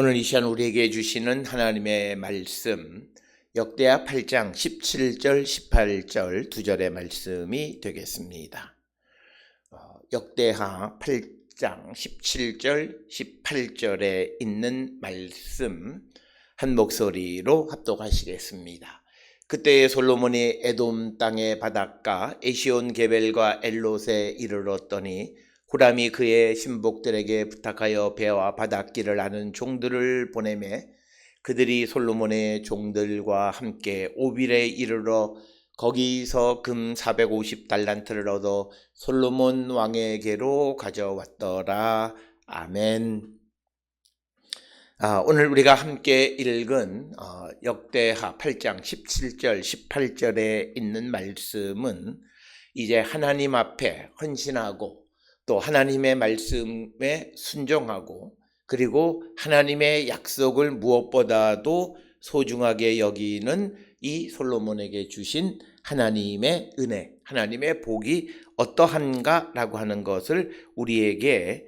오늘 이 시간 우리에게 주시는 하나님의 말씀 역대하 8장 17절 18절 두 절의 말씀이 되겠습니다. 역대하 8장 17절 18절에 있는 말씀 한 목소리로 합독하시겠습니다. 그때 솔로몬이 에돔 땅의 바닷가 에시온 게벨과 엘롯에 이르렀더니 후람이 그의 신복들에게 부탁하여 배와 바닷길을 아는 종들을 보내매 그들이 솔로몬의 종들과 함께 오빌에 이르러 거기서 금 450달란트를 얻어 솔로몬 왕에게로 가져왔더라. 아멘. 오늘 우리가 함께 읽은 역대하 8장 17절 18절에 있는 말씀은 이제 하나님 앞에 헌신하고 또 하나님의 말씀에 순종하고 그리고 하나님의 약속을 무엇보다도 소중하게 여기는 이 솔로몬에게 주신 하나님의 은혜, 하나님의 복이 어떠한가라고 하는 것을 우리에게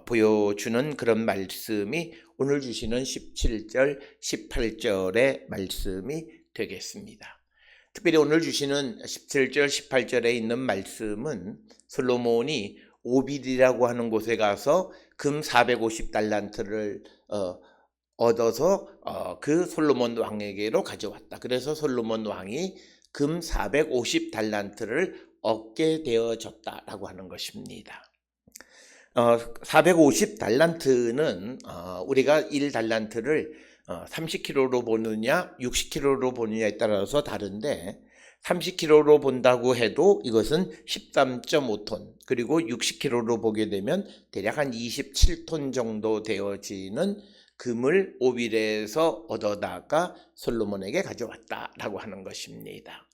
보여주는 그런 말씀이 오늘 주시는 17절, 18절의 말씀이 되겠습니다. 특별히 오늘 주시는 17절, 18절에 있는 말씀은 솔로몬이 오빌이라고 하는 곳에 가서 금 450달란트를 얻어서 그 솔로몬 왕에게로 가져왔다. 그래서 솔로몬 왕이 금 450달란트를 얻게 되어졌다라고 하는 것입니다. 450달란트는 우리가 1달란트를 30kg로 보느냐 60kg로 보느냐에 따라서 다른데 30kg로 본다고 해도 이것은 13.5톤 그리고 60kg로 보게 되면 대략 한 27톤 정도 되어지는 금을 오빌에서 얻어다가 솔로몬에게 가져왔다라고 하는 것입니다.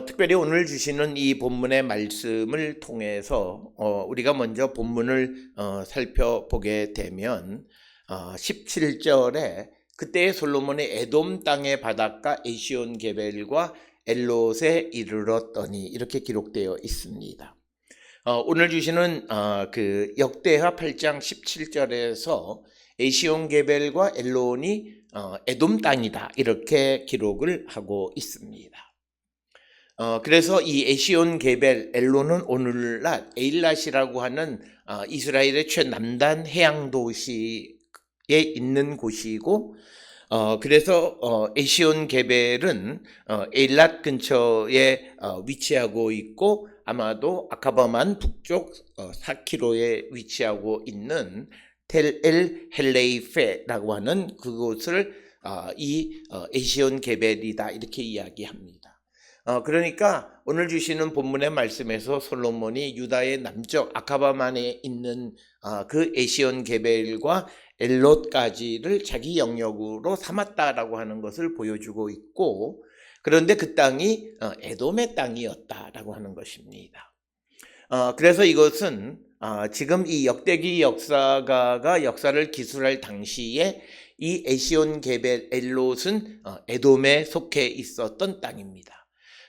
특별히 오늘 주시는 이 본문의 말씀을 통해서 우리가 먼저 본문을 살펴보게 되면 17절에 그때 솔로몬의 에돔 땅의 바닷가 에시온 게벨과 엘롯에 이르렀더니 이렇게 기록되어 있습니다. 오늘 주시는 그 역대하 8장 17절에서 에시온 게벨과 엘롯이 에돔 땅이다 이렇게 기록을 하고 있습니다. 그래서 이 에시온 게벨 엘롯은 오늘날 에일랏이라고 하는 이스라엘의 최남단 해양 도시에 있는 곳이고 그래서 에시온 게벨은 에일랏 근처에 위치하고 있고 아마도 아카바만 북쪽 4km에 위치하고 있는 텔 엘 헬레이페라고 하는 그곳을 이 에시온 게벨이다 이렇게 이야기합니다. 그러니까 오늘 주시는 본문의 말씀에서 솔로몬이 유다의 남쪽 아카바만에 있는 그 에시온 게벨과 엘롯까지를 자기 영역으로 삼았다라고 하는 것을 보여주고 있고 그런데 그 땅이 에돔의 땅이었다라고 하는 것입니다. 그래서 이것은 지금 이 역대기 역사가가 역사를 기술할 당시에 이 에시온 게벨 엘롯은 에돔에 속해 있었던 땅입니다.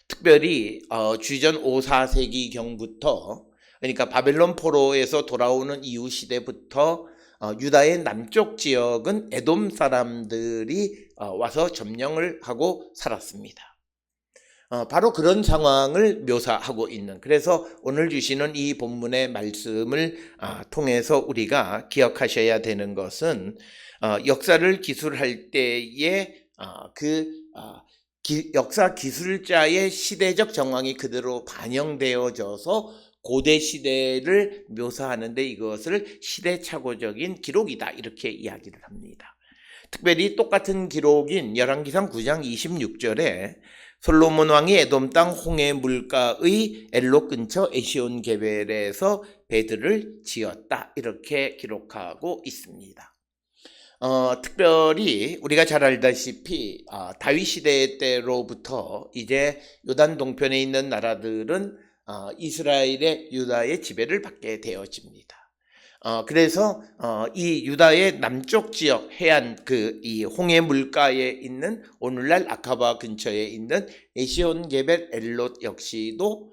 특별히 주전 5, 4세기 경부터 그러니까 바벨론 포로에서 돌아오는 이후 시대부터 유다의 남쪽 지역은 에돔 사람들이 와서 점령을 하고 살았습니다. 바로 그런 상황을 묘사하고 있는 그래서 오늘 주시는 이 본문의 말씀을 통해서 우리가 기억하셔야 되는 것은 역사를 기술할 때에 역사 기술자의 시대적 정황이 그대로 반영되어져서 고대 시대를 묘사하는데 이것을 시대착오적인 기록이다 이렇게 이야기를 합니다. 특별히 똑같은 기록인 열왕기상 9장 26절에 솔로몬 왕이 에돔 땅 홍해 물가의 엘롯 근처 에시온 게벨에서 배들을 지었다 이렇게 기록하고 있습니다. 특별히 우리가 잘 알다시피 다윗 시대 때로부터 이제 요단 동편에 있는 나라들은 이스라엘의 유다의 지배를 받게 되어집니다. 그래서 이 유다의 남쪽 지역 해안 이 홍해 물가에 있는 오늘날 아카바 근처에 있는 에시온 게벨 엘롯 역시도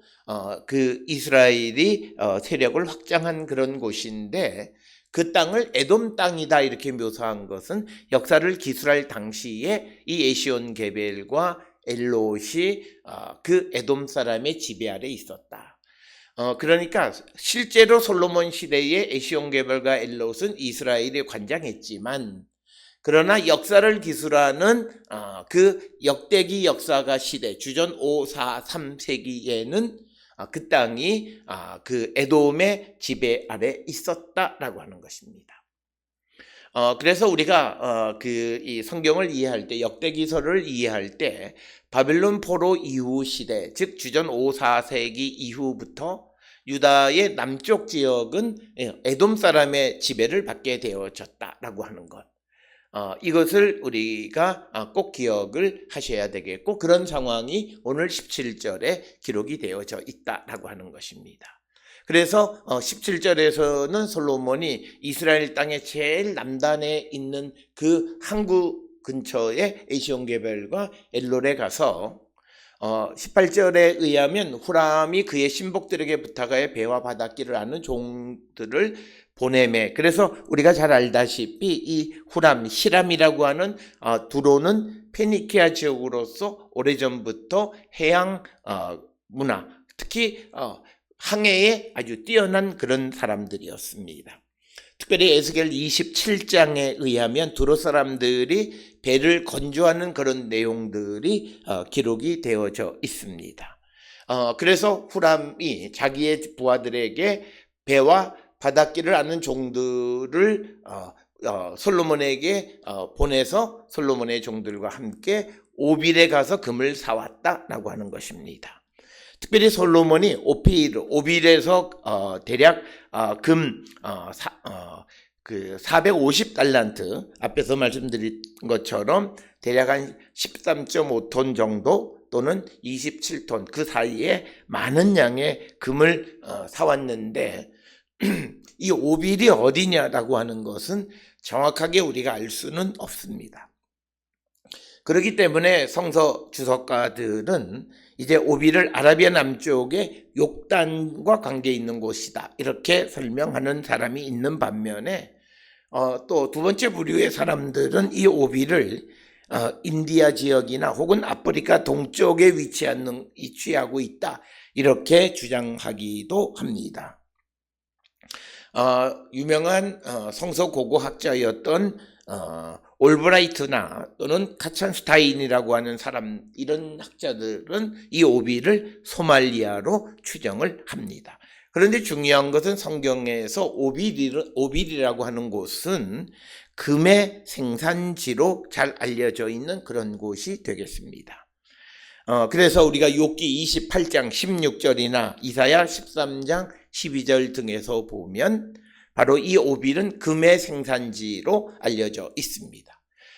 그 이스라엘이 세력을 확장한 그런 곳인데 그 땅을 에돔 땅이다 이렇게 묘사한 것은 역사를 기술할 당시에 이 에시온 게벨과 엘롯이 그 에돔 사람의 지배 아래 있었다. 그러니까 실제로 솔로몬 시대에 에시온 게벨과 엘롯은 이스라엘에 관장했지만, 그러나 역사를 기술하는 그 역대기 역사가 시대 주전 5, 4, 3세기에는 그 땅이 그 에돔의 지배 아래 있었다라고 하는 것입니다. 그래서 우리가 이 성경을 이해할 때, 역대기서를 이해할 때 바벨론 포로 이후 시대, 즉 주전 5, 4세기 이후부터 유다의 남쪽 지역은 에돔 사람의 지배를 받게 되어졌다라고 하는 것. 이것을 우리가 꼭 기억을 하셔야 되겠고, 그런 상황이 오늘 17절에 기록이 되어져 있다라고 하는 것입니다. 그래서 17절에서는 솔로몬이 이스라엘 땅의 제일 남단에 있는 그 항구 근처에 에시온게벨과 엘롯에 가서 18절에 의하면 후람이 그의 신복들에게 부탁하여 배와 바닷길을 아는 종들을 보내매. 그래서 우리가 잘 알다시피 이 후람, 히람이라고 하는 두로는 페니키아 지역으로서 오래전부터 해양 문화, 특히 항해에 아주 뛰어난 그런 사람들이었습니다. 특별히 에스겔 27장에 의하면 두로 사람들이 배를 건조하는 그런 내용들이 기록이 되어져 있습니다. 그래서 후람이 자기의 부하들에게 배와 바닷길을 아는 종들을 솔로몬에게 보내서 솔로몬의 종들과 함께 오빌에 가서 금을 사왔다라고 하는 것입니다. 특별히 솔로몬이 오빌에서 대략 금 450달란트, 앞에서 말씀드린 것처럼 대략 한 13.5톤 정도 또는 27톤 그 사이에 많은 양의 금을 사왔는데, 이 오빌이 어디냐라고 하는 것은 정확하게 우리가 알 수는 없습니다. 그렇기 때문에 성서 주석가들은 이제 오빌을 아라비아 남쪽의 욕단과 관계 있는 곳이다 이렇게 설명하는 사람이 있는 반면에, 또 두 번째 부류의 사람들은 이 오빌을 인디아 지역이나 혹은 아프리카 동쪽에 위치하고 있다 이렇게 주장하기도 합니다. 유명한 성서 고고학자였던 올브라이트나 또는 카찬스타인이라고 하는 사람, 이런 학자들은 이 오빌을 소말리아로 추정을 합니다. 그런데 중요한 것은 성경에서 오빌이라고 하는 곳은 금의 생산지로 잘 알려져 있는 그런 곳이 되겠습니다. 그래서 우리가 욥기 28장 16절이나 이사야 13장 12절 등에서 보면 바로 이 오빌은 금의 생산지로 알려져 있습니다.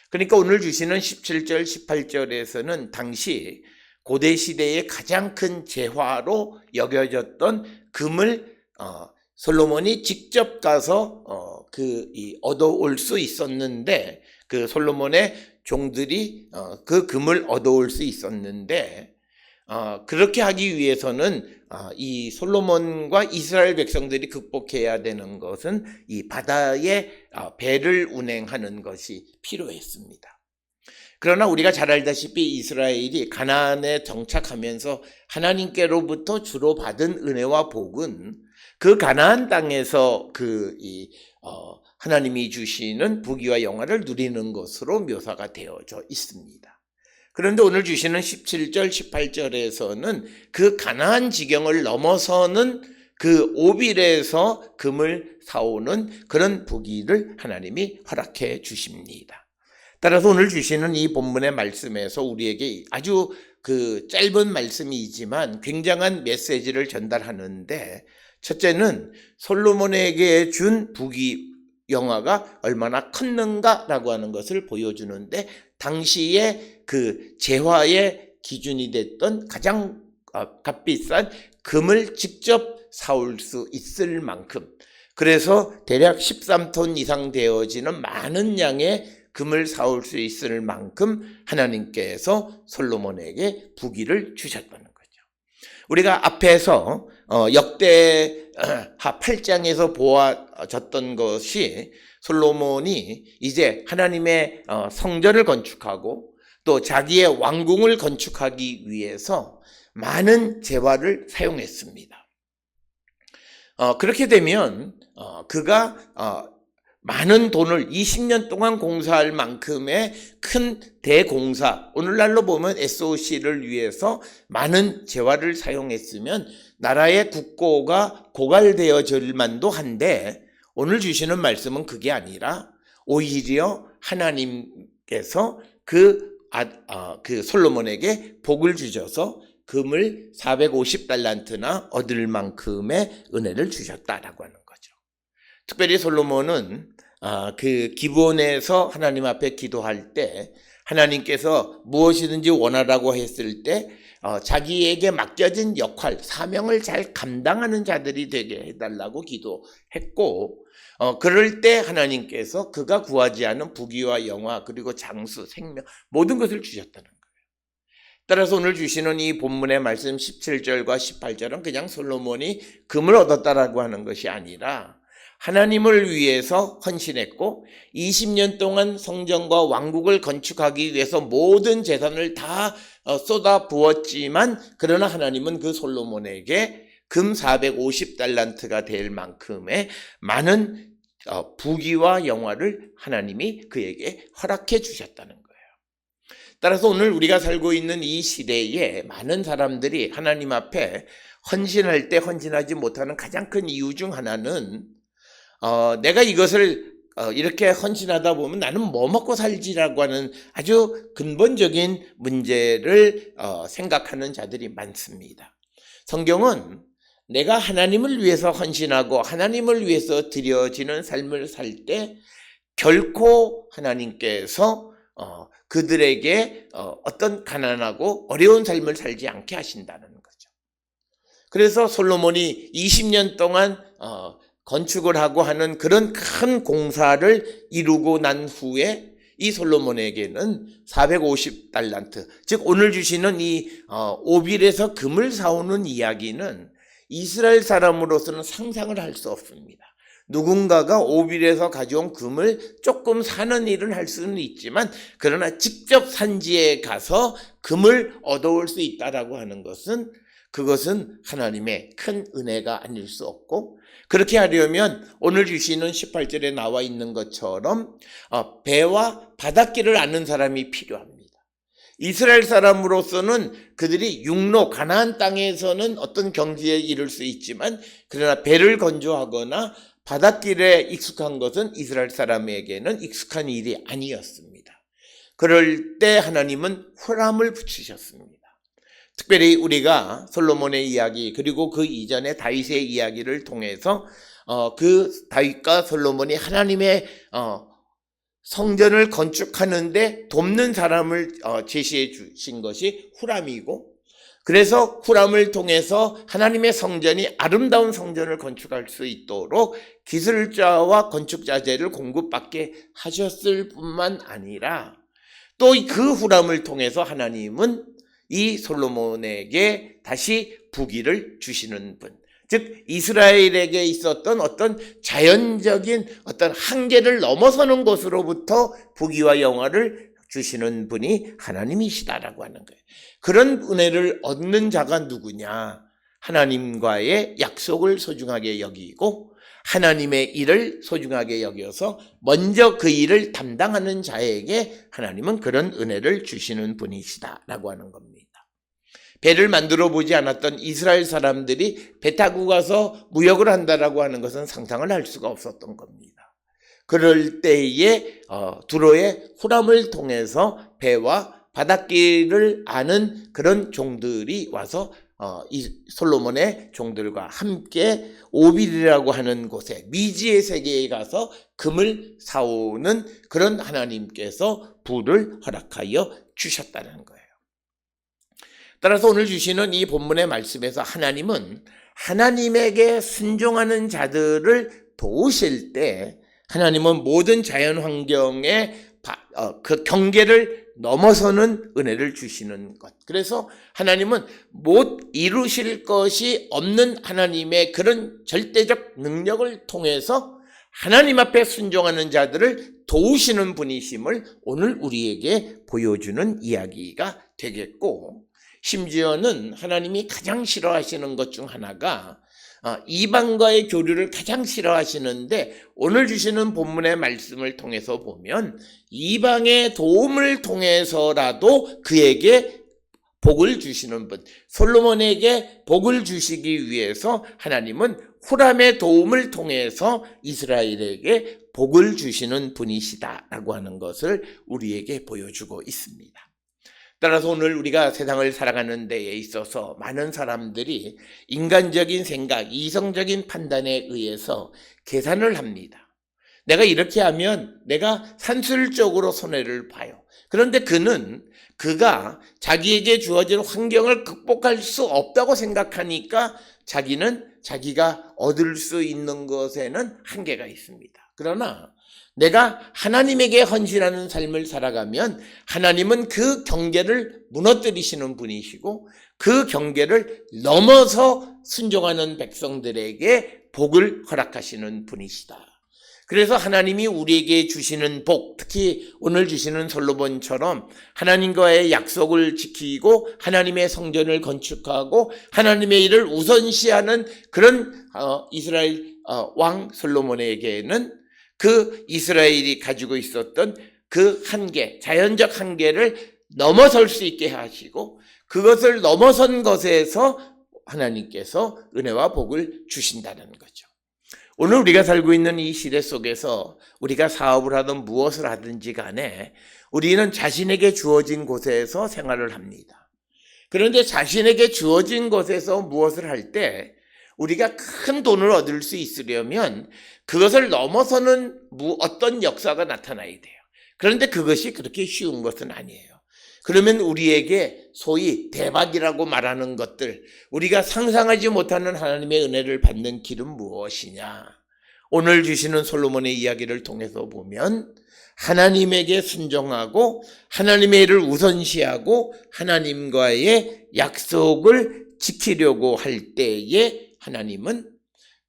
그러니까 오늘 주시는 17절, 18절에서는 당시 고대 시대의 가장 큰 재화로 여겨졌던 금을 솔로몬이 직접 가서 얻어올 수 있었는데, 그 솔로몬의 종들이 그 금을 얻어올 수 있었는데, 그렇게 하기 위해서는 이 솔로몬과 이스라엘 백성들이 극복해야 되는 것은 이 바다에 배를 운행하는 것이 필요했습니다. 그러나 우리가 잘 알다시피 이스라엘이 가나안에 정착하면서 하나님께로부터 주로 받은 은혜와 복은 그 가나안 땅에서 하나님이 주시는 부귀와 영화를 누리는 것으로 묘사가 되어져 있습니다. 그런데 오늘 주시는 17절, 18절에서는 그 가나안 지경을 넘어서는 그 오빌에서 금을 사오는 그런 부귀를 하나님이 허락해 주십니다. 따라서 오늘 주시는 이 본문의 말씀에서 우리에게 아주 짧은 말씀이지만 굉장한 메시지를 전달하는데, 첫째는 솔로몬에게 준 부귀 영화가 얼마나 컸는가라고 하는 것을 보여주는데, 당시에 그 재화의 기준이 됐던 가장 값비싼 금을 직접 사올 수 있을 만큼, 그래서 대략 13톤 이상 되어지는 많은 양의 금을 사올 수 있을 만큼 하나님께서 솔로몬에게 부귀를 주셨다는 거죠. 우리가 앞에서 역대 하 8장에서 보아졌던 것이 솔로몬이 이제 하나님의 성전을 건축하고 또 자기의 왕궁을 건축하기 위해서 많은 재화를 사용했습니다. 그렇게 되면 그가 많은 돈을 20년 동안 공사할 만큼의 큰 대공사, 오늘날로 보면 SOC를 위해서 많은 재화를 사용했으면 나라의 국고가 고갈되어질 만도 한데, 오늘 주시는 말씀은 그게 아니라 오히려 하나님께서 그 솔로몬에게 복을 주셔서 금을 450달란트나 얻을 만큼의 은혜를 주셨다라고 하는 거죠. 특별히 솔로몬은 그 기브온에서 하나님 앞에 기도할 때 하나님께서 무엇이든지 원하라고 했을 때 자기에게 맡겨진 역할, 사명을 잘 감당하는 자들이 되게 해달라고 기도했고, 그럴 때 하나님께서 그가 구하지 않은 부귀와 영화 그리고 장수, 생명 모든 것을 주셨다는 거예요. 따라서 오늘 주시는 이 본문의 말씀 17절과 18절은 그냥 솔로몬이 금을 얻었다라고 하는 것이 아니라 하나님을 위해서 헌신했고 20년 동안 성전과 왕국을 건축하기 위해서 모든 재산을 다 쏟아 부었지만, 그러나 하나님은 그 솔로몬에게 금 450달란트가 될 만큼의 많은 부귀와 영화를 하나님이 그에게 허락해 주셨다는 거예요. 따라서 오늘 우리가 살고 있는 이 시대에 많은 사람들이 하나님 앞에 헌신할 때 헌신하지 못하는 가장 큰 이유 중 하나는 내가 이것을 이렇게 헌신하다 보면 나는 뭐 먹고 살지라고 하는 아주 근본적인 문제를 생각하는 자들이 많습니다. 성경은 내가 하나님을 위해서 헌신하고 하나님을 위해서 드려지는 삶을 살 때 결코 하나님께서 그들에게 어떤 가난하고 어려운 삶을 살지 않게 하신다는 거죠. 그래서 솔로몬이 20년 동안 건축을 하고 하는 그런 큰 공사를 이루고 난 후에 이 솔로몬에게는 450달란트, 즉 오늘 주시는 이 오빌에서 금을 사오는 이야기는 이스라엘 사람으로서는 상상을 할 수 없습니다. 누군가가 오빌에서 가져온 금을 조금 사는 일은 할 수는 있지만, 그러나 직접 산지에 가서 금을 얻어올 수 있다라고 하는 것은 그것은 하나님의 큰 은혜가 아닐 수 없고, 그렇게 하려면 오늘 주시는 18절에 나와 있는 것처럼 배와 바닷길을 아는 사람이 필요합니다. 이스라엘 사람으로서는 그들이 육로 가나안 땅에서는 어떤 경지에 이를 수 있지만, 그러나 배를 건조하거나 바닷길에 익숙한 것은 이스라엘 사람에게는 익숙한 일이 아니었습니다. 그럴 때 하나님은 후람을 붙이셨습니다. 특별히 우리가 솔로몬의 이야기 그리고 그 이전에 다윗의 이야기를 통해서 그 다윗과 솔로몬이 하나님의 성전을 건축하는데 돕는 사람을 제시해 주신 것이 후람이고, 그래서 후람을 통해서 하나님의 성전이 아름다운 성전을 건축할 수 있도록 기술자와 건축자재를 공급받게 하셨을 뿐만 아니라 또 그 후람을 통해서 하나님은 이 솔로몬에게 다시 부귀를 주시는 분, 즉 이스라엘에게 있었던 어떤 자연적인 어떤 한계를 넘어서는 것으로부터 부귀와 영화를 주시는 분이 하나님이시다라고 하는 거예요. 그런 은혜를 얻는 자가 누구냐? 하나님과의 약속을 소중하게 여기고 하나님의 일을 소중하게 여겨서 먼저 그 일을 담당하는 자에게 하나님은 그런 은혜를 주시는 분이시다라고 하는 겁니다. 배를 만들어 보지 않았던 이스라엘 사람들이 배 타고 가서 무역을 한다라고 하는 것은 상상을 할 수가 없었던 겁니다. 그럴 때에 두로의 후람을 통해서 배와 바닷길을 아는 그런 종들이 와서 이 솔로몬의 종들과 함께 오빌이라고 하는 곳에 미지의 세계에 가서 금을 사오는 그런 하나님께서 부를 허락하여 주셨다는 거예요. 따라서 오늘 주시는 이 본문의 말씀에서 하나님은 하나님에게 순종하는 자들을 도우실 때 하나님은 모든 자연 환경에 그 경계를 넘어서는 은혜를 주시는 것. 그래서 하나님은 못 이루실 것이 없는 하나님의 그런 절대적 능력을 통해서 하나님 앞에 순종하는 자들을 도우시는 분이심을 오늘 우리에게 보여주는 이야기가 되겠고, 심지어는 하나님이 가장 싫어하시는 것 중 하나가 이방과의 교류를 가장 싫어하시는데, 오늘 주시는 본문의 말씀을 통해서 보면 이방의 도움을 통해서라도 그에게 복을 주시는 분, 솔로몬에게 복을 주시기 위해서 하나님은 후람의 도움을 통해서 이스라엘에게 복을 주시는 분이시다라고 하는 것을 우리에게 보여주고 있습니다. 따라서 오늘 우리가 세상을 살아가는 데에 있어서 많은 사람들이 인간적인 생각, 이성적인 판단에 의해서 계산을 합니다. 내가 이렇게 하면 내가 산술적으로 손해를 봐요. 그런데 그가 자기에게 주어진 환경을 극복할 수 없다고 생각하니까 자기는 자기가 얻을 수 있는 것에는 한계가 있습니다. 그러나 내가 하나님에게 헌신하는 삶을 살아가면 하나님은 그 경계를 무너뜨리시는 분이시고 그 경계를 넘어서 순종하는 백성들에게 복을 허락하시는 분이시다. 그래서 하나님이 우리에게 주시는 복, 특히 오늘 주시는 솔로몬처럼 하나님과의 약속을 지키고 하나님의 성전을 건축하고 하나님의 일을 우선시하는 그런 이스라엘 왕 솔로몬에게는 그 이스라엘이 가지고 있었던 그 한계, 자연적 한계를 넘어설 수 있게 하시고 그것을 넘어선 것에서 하나님께서 은혜와 복을 주신다는 거죠. 오늘 우리가 살고 있는 이 시대 속에서 우리가 사업을 하든 무엇을 하든지 간에 우리는 자신에게 주어진 곳에서 생활을 합니다. 그런데 자신에게 주어진 곳에서 무엇을 할 때 우리가 큰 돈을 얻을 수 있으려면 그것을 넘어서는 어떤 역사가 나타나야 돼요. 그런데 그것이 그렇게 쉬운 것은 아니에요. 그러면 우리에게 소위 대박이라고 말하는 것들, 우리가 상상하지 못하는 하나님의 은혜를 받는 길은 무엇이냐? 오늘 주시는 솔로몬의 이야기를 통해서 보면 하나님에게 순종하고 하나님의 일을 우선시하고 하나님과의 약속을 지키려고 할 때에 하나님은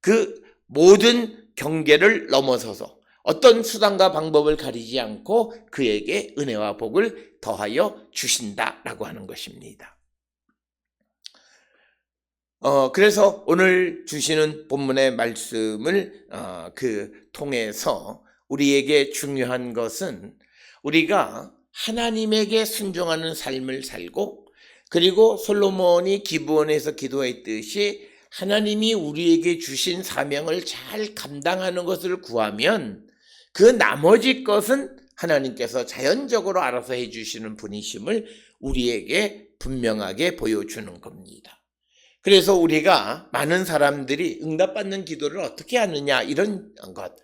그 모든 경계를 넘어서서 어떤 수단과 방법을 가리지 않고 그에게 은혜와 복을 더하여 주신다라고 하는 것입니다. 그래서 오늘 주시는 본문의 말씀을 통해서 우리에게 중요한 것은 우리가 하나님에게 순종하는 삶을 살고 그리고 솔로몬이 기브온에서 기도했듯이 하나님이 우리에게 주신 사명을 잘 감당하는 것을 구하면 그 나머지 것은 하나님께서 자연적으로 알아서 해주시는 분이심을 우리에게 분명하게 보여주는 겁니다. 그래서 우리가 많은 사람들이 응답받는 기도를 어떻게 하느냐 이런 것,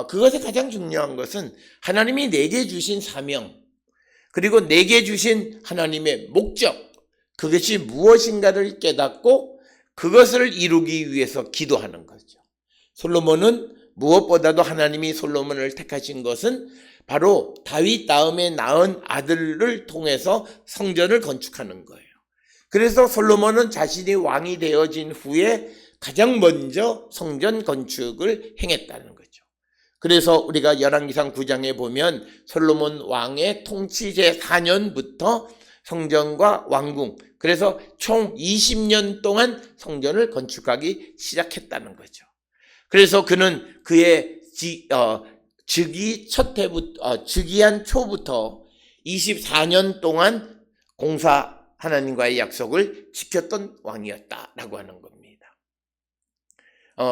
그것에 가장 중요한 것은 하나님이 내게 주신 사명 그리고 내게 주신 하나님의 목적, 그것이 무엇인가를 깨닫고 그것을 이루기 위해서 기도하는 거죠. 솔로몬은 무엇보다도 하나님이 솔로몬을 택하신 것은 바로 다윗 다음에 낳은 아들을 통해서 성전을 건축하는 거예요. 그래서 솔로몬은 자신이 왕이 되어진 후에 가장 먼저 성전 건축을 행했다는 거죠. 그래서 우리가 열왕기상 9장에 보면 솔로몬 왕의 통치 제4년부터 성전과 왕궁, 그래서 총 20년 동안 성전을 건축하기 시작했다는 거죠. 그래서 그는 그의 즉위한 초부터 24년 동안 하나님과의 약속을 지켰던 왕이었다라고 하는 겁니다.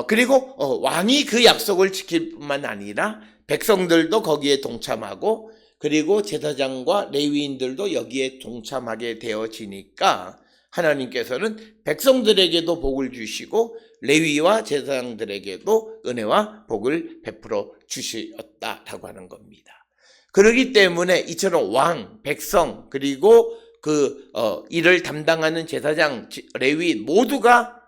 그리고 왕이 그 약속을 지킬 뿐만 아니라 백성들도 거기에 동참하고 그리고 제사장과 레위인들도 여기에 동참하게 되어지니까 하나님께서는 백성들에게도 복을 주시고 레위와 제사장들에게도 은혜와 복을 베풀어 주셨다라고 하는 겁니다. 그렇기 때문에 이처럼 왕, 백성 그리고 이를 담당하는 제사장, 레위인 모두가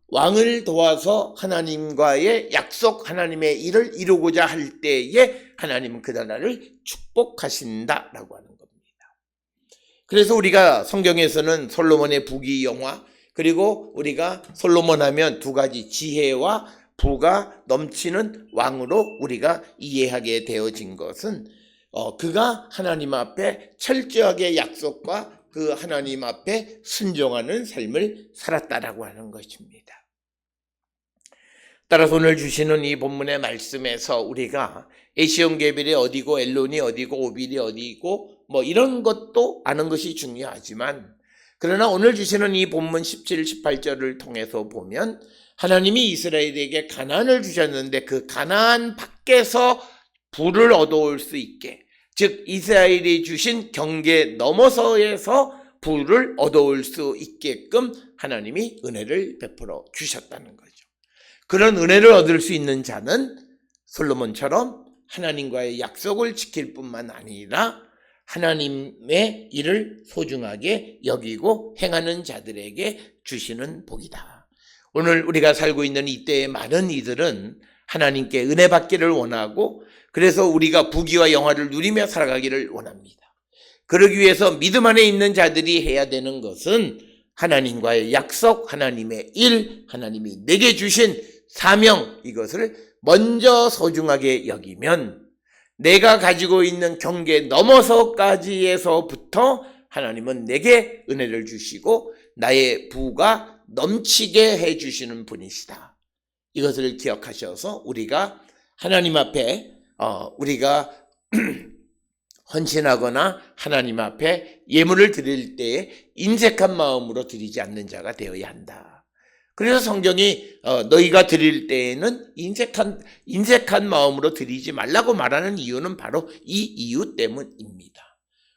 왕을 도와서 하나님과의 약속, 하나님의 일을 이루고자 할 때에 하나님은 그 나라를 축복하신다라고 하는 겁니다. 그래서 우리가 성경에서는 솔로몬의 부귀 영화, 그리고 우리가 솔로몬 하면 두 가지 지혜와 부가 넘치는 왕으로 우리가 이해하게 되어진 것은 그가 하나님 앞에 철저하게 약속과 그 하나님 앞에 순종하는 삶을 살았다라고 하는 것입니다. 따라서 오늘 주시는 이 본문의 말씀에서 우리가 에시온게빌이 어디고 엘론이 어디고 오빌이 어디고 뭐 이런 것도 아는 것이 중요하지만, 그러나 오늘 주시는 이 본문 17, 18절을 통해서 보면 하나님이 이스라엘에게 가나안을 주셨는데 그 가나안 밖에서 부를 얻어올 수 있게, 즉 이스라엘이 주신 경계 너머서에서 부를 얻어올 수 있게끔 하나님이 은혜를 베풀어 주셨다는 거죠. 그런 은혜를 얻을 수 있는 자는 솔로몬처럼 하나님과의 약속을 지킬 뿐만 아니라 하나님의 일을 소중하게 여기고 행하는 자들에게 주시는 복이다. 오늘 우리가 살고 있는 이때의 많은 이들은 하나님께 은혜 받기를 원하고, 그래서 우리가 부귀와 영화를 누리며 살아가기를 원합니다. 그러기 위해서 믿음 안에 있는 자들이 해야 되는 것은 하나님과의 약속, 하나님의 일, 하나님이 내게 주신 사명, 이것을 먼저 소중하게 여기면 내가 가지고 있는 경계 넘어서까지에서부터 하나님은 내게 은혜를 주시고 나의 부가 넘치게 해주시는 분이시다. 이것을 기억하셔서 우리가 하나님 앞에 우리가 헌신하거나 하나님 앞에 예물을 드릴 때에 인색한 마음으로 드리지 않는 자가 되어야 한다. 그래서 성경이 너희가 드릴 때에는 인색한 마음으로 드리지 말라고 말하는 이유는 바로 이 이유 때문입니다.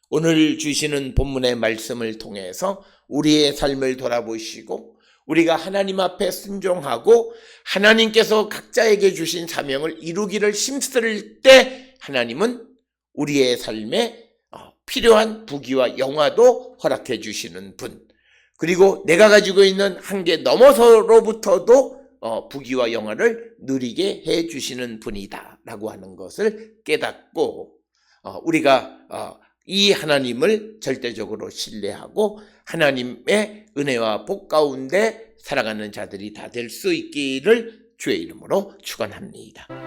오늘 주시는 본문의 말씀을 통해서 우리의 삶을 돌아보시고 우리가 하나님 앞에 순종하고 하나님께서 각자에게 주신 사명을 이루기를 힘쓸 때 하나님은 우리의 삶에 필요한 부귀와 영화도 허락해 주시는 분, 그리고 내가 가지고 있는 한계 넘어서로부터도 부귀와 영화를 누리게 해 주시는 분이다 라고 하는 것을 깨닫고 우리가 이 하나님을 절대적으로 신뢰하고 하나님의 은혜와 복 가운데 살아가는 자들이 다 될 수 있기를 주의 이름으로 축원합니다.